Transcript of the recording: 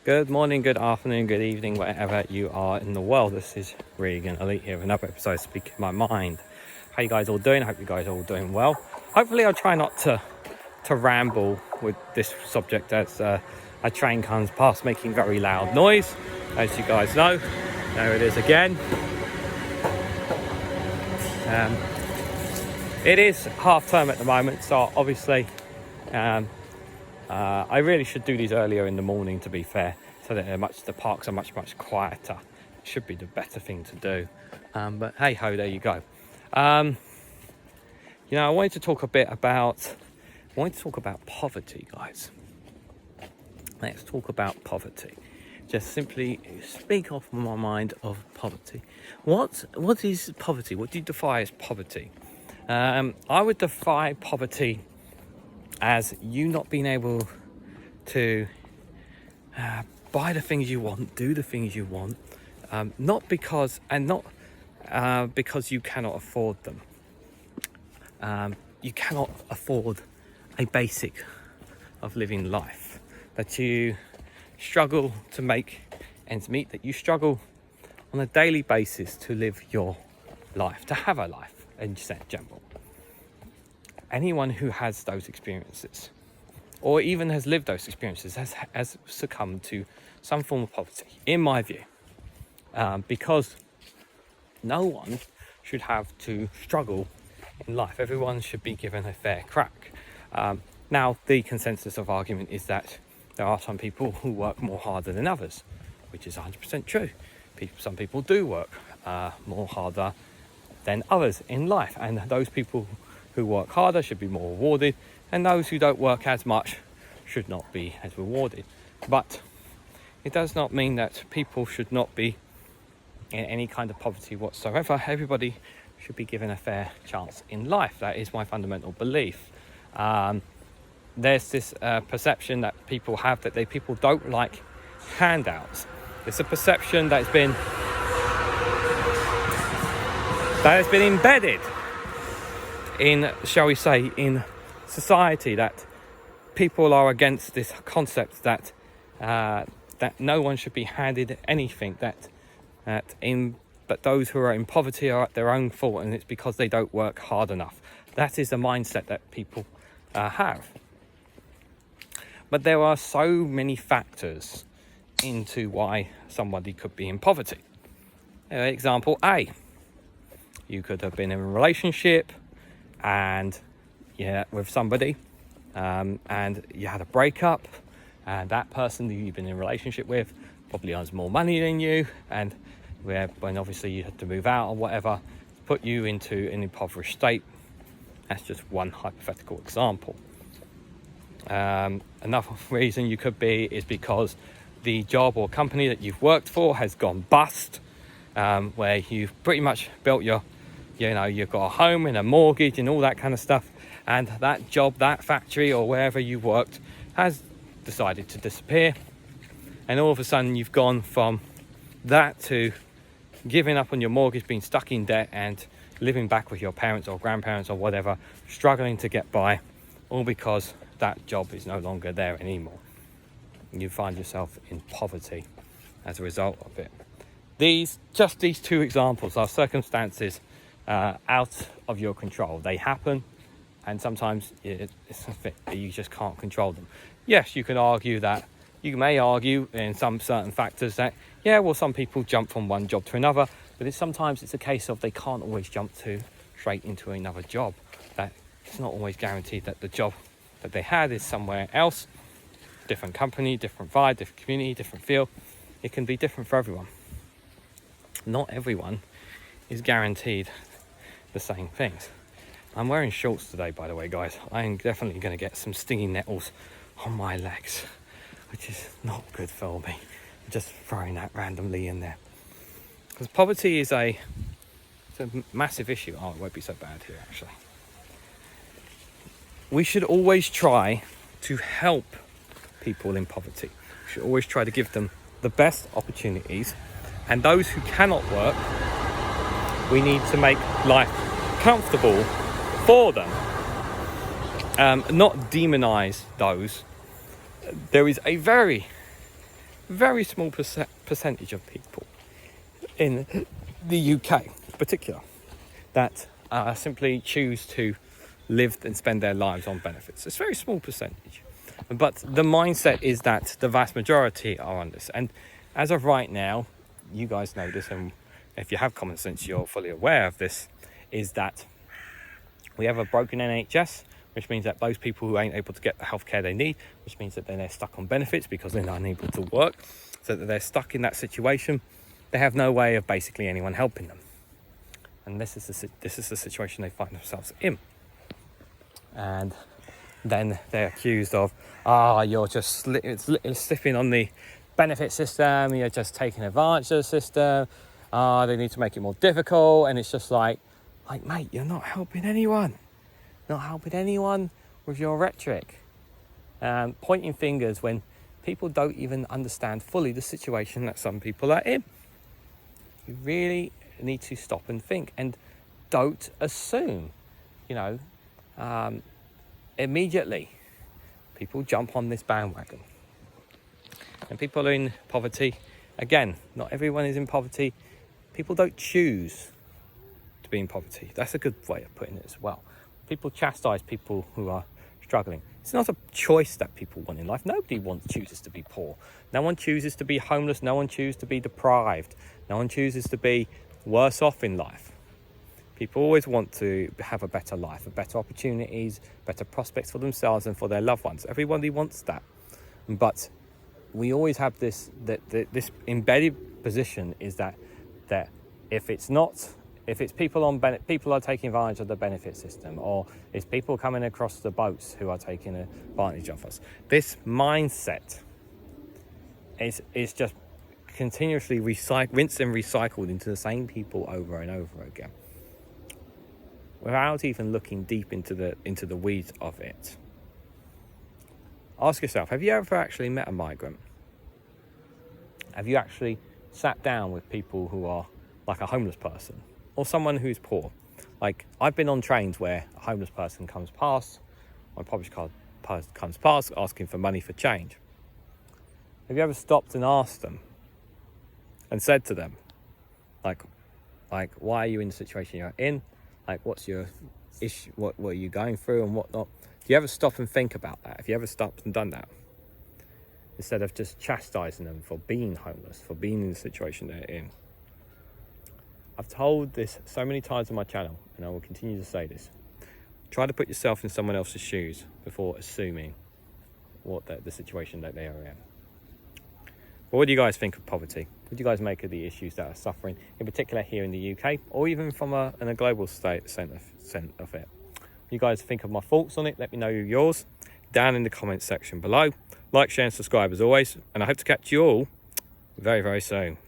Good morning, good afternoon, good evening, wherever you are in the world. This is Reganelite here with another episode of Speaking My Mind. How you guys all doing? I hope you guys are all doing well. Hopefully I'll try not to ramble with this subject as a train comes past making very loud noise. As you guys know, there it is again. It is half term at the moment, so obviously I really should do these earlier in the morning, to be fair, so that the parks are much quieter. It should be the better thing to do. But hey ho, there you go. I wanted to talk about poverty, guys. Let's talk about poverty. Just simply speak off my mind of poverty. What is poverty? What do you define as poverty? I would define poverty as you not being able to buy the things you want, do the things you want, not because you cannot afford them. You cannot afford a basic of living life, that you struggle to make ends meet, that you struggle on a daily basis to live your life, to have a life in general. Anyone who has those experiences, or even has lived those experiences, has succumbed to some form of poverty, in my view, because no one should have to struggle in life. Everyone should be given a fair crack. Now, the consensus of argument is that there are some people who work more harder than others, which is 100% true. Some people do work more harder than others in life, and those people who work harder should be more rewarded, and those who don't work as much should not be as rewarded. But it does not mean that people should not be in any kind of poverty whatsoever. Everybody should be given a fair chance in life. That is my fundamental belief. There's this perception that people have that people don't like handouts. It's a perception that has been embedded in, shall we say, in society, that people are against this concept that no one should be handed anything, that those who are in poverty are at their own fault, and it's because they don't work hard enough. That is the mindset that people have. But there are so many factors into why somebody could be in poverty. Example A: you could have been in a relationship with somebody, and you had a breakup, and that person that you've been in a relationship with probably earns more money than you, and when obviously you had to move out or whatever, put you into an impoverished state. That's just one hypothetical example. Another reason you could be is because the job or company that you've worked for has gone bust, where you've pretty much built you've got a home and a mortgage and all that kind of stuff, and that job, that factory or wherever you worked has decided to disappear, and all of a sudden you've gone from that to giving up on your mortgage, being stuck in debt, and living back with your parents or grandparents or whatever, struggling to get by, all because that job is no longer there anymore. You find yourself in poverty as a result of it. These two examples are circumstances out of your control. They happen, and sometimes you just can't control them. Yes, you may argue in some certain factors that, some people jump from one job to another, but sometimes it's a case of they can't always jump straight into another job. That it's not always guaranteed that the job that they had is somewhere else, different company, different vibe, different community, different feel. It can be different for everyone. Not everyone is guaranteed the same things. I'm wearing shorts today, by the way, guys. I am definitely going to get some stinging nettles on my legs, which is not good for me. I'm just throwing that randomly in there, because poverty is a massive issue. Oh, it won't be so bad here, actually. We should always try to help people in poverty. We should always try to give them the best opportunities, and those who cannot work, we need to make life comfortable for them, not demonize those. There is a very very small percentage of people in the UK in particular that simply choose to live and spend their lives on benefits. It's a very small percentage. But the mindset is that the vast majority are on this. And as of right now, you guys know this, and if you have common sense, you're fully aware of this, is that we have a broken NHS, which means that those people who ain't able to get the healthcare they need, which means that then they're stuck on benefits because they're unable to work, so that they're stuck in that situation. They have no way of basically anyone helping them. And this is the situation they find themselves in. And then they're accused of, you're just slipping on the benefit system, you're just taking advantage of the system, they need to make it more difficult. And it's just like, mate, you're not helping anyone. Not helping anyone with your rhetoric. Pointing fingers when people don't even understand fully the situation that some people are in. You really need to stop and think, and don't assume, immediately people jump on this bandwagon. And people are in poverty. Again, not everyone is in poverty. People don't choose to be in poverty. That's a good way of putting it as well. People chastise people who are struggling. It's not a choice that people want in life. Nobody chooses to be poor. No one chooses to be homeless. No one chooses to be deprived. No one chooses to be worse off in life. People always want to have a better life, better opportunities, better prospects for themselves and for their loved ones. Everybody wants that. But we always have this embedded position is that if it's people are taking advantage of the benefit system, or it's people coming across the boats who are taking advantage of us. This mindset is just continuously rinsed and recycled into the same people over and over again, without even looking deep into the weeds of it. Ask yourself, have you ever actually met a migrant? Have you actually sat down with people who are like a homeless person or someone who's poor? Like, I've been on trains where a homeless person comes past, or a public car comes past asking for money for change. Have you ever stopped and asked them and said to them, like, why are you in the situation you're in? Like, what's your issue? What are you going through and whatnot? Do you ever stop and think about that? Have you ever stopped and done that? Instead of just chastising them for being homeless, for being in the situation they're in. I've told this so many times on my channel, and I will continue to say this. Try to put yourself in someone else's shoes before assuming what the situation that they are in. Well, what do you guys think of poverty? What do you guys make of the issues that are suffering, in particular here in the UK, or even from a global sense of it? You guys think of my thoughts on it? Let me know yours down in the comments section below. Like, share and subscribe as always, and I hope to catch you all very, very soon.